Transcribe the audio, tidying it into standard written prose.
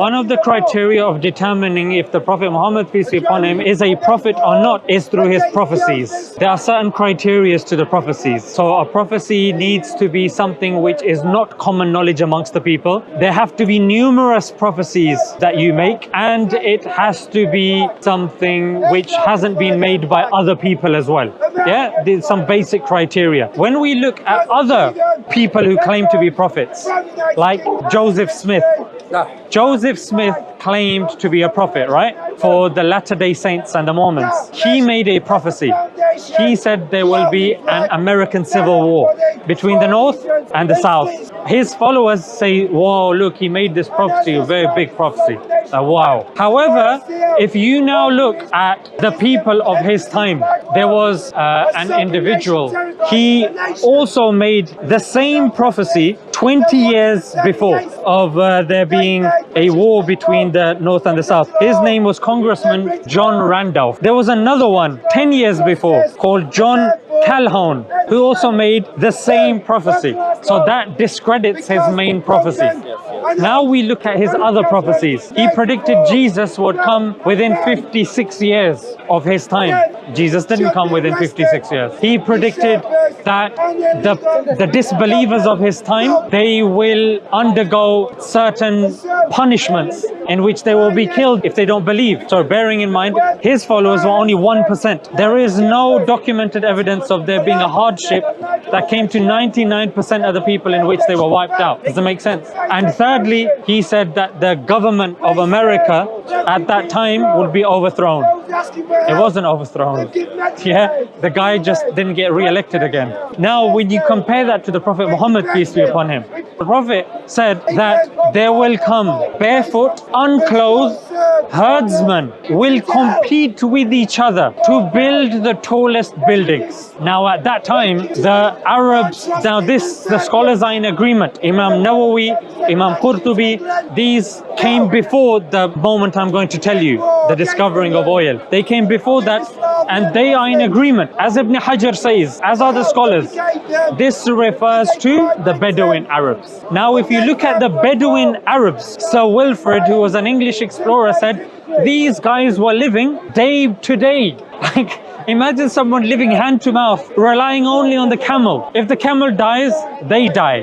One of the criteria of determining if the Prophet Muhammad, peace be upon him, is a prophet or not is through his prophecies. There are certain criteria to the prophecies. So a prophecy needs to be something which is not common knowledge amongst the people. There have to be numerous prophecies that you make, and it has to be something which hasn't been made by other people as well. Yeah, there's some basic criteria. When we look at other people who claim to be prophets, like Joseph Smith. Joseph Smith claimed to be a prophet, right? For the Latter-day Saints and the Mormons. He made a prophecy. He said there will be an American Civil War between the North and the South. His followers say, wow, look, he made this prophecy, a very big prophecy. Wow. However, if you now look at the people of his time, there was an individual. He also made the same prophecy 20 years before of there being a war between the North and the South. His name was Congressman John Randolph. There was another one 10 years before called John Calhoun, who also made the same prophecy. So that discredits his main prophecy. Now we look at his other prophecies. He predicted Jesus would come within 56 years of his time. Jesus didn't come within 56 years. He predicted that the disbelievers of his time, they will undergo certain punishments in which they will be killed if they don't believe. So bearing in mind, his followers were only 1%. There is no documented evidence of there being a hardship that came to 99% of the people in which they were wiped out. Does that make sense? And thirdly, he said that the government of America at that time would be overthrown. It wasn't overthrown. Yeah, the guy just didn't get re-elected again. Now, when you compare that to the Prophet Muhammad, peace be upon him, the Prophet said that there will come barefoot, unclothed herdsmen will compete with each other to build the tallest buildings. Now, at that time, the Arabs, the scholars are in agreement. Imam Nawawi, Imam Qurtubi, these came before the moment I'm going to tell you, the discovering of oil. They came before that, and they are in agreement. As Ibn Hajar says, as are the scholars, this refers to the Bedouin Arabs. Now, if you look at the Bedouin Arabs, Sir Wilfrid, who was an English explorer, said these guys were living day to day. Like, imagine someone living hand to mouth, relying only on the camel. If the camel dies, they die.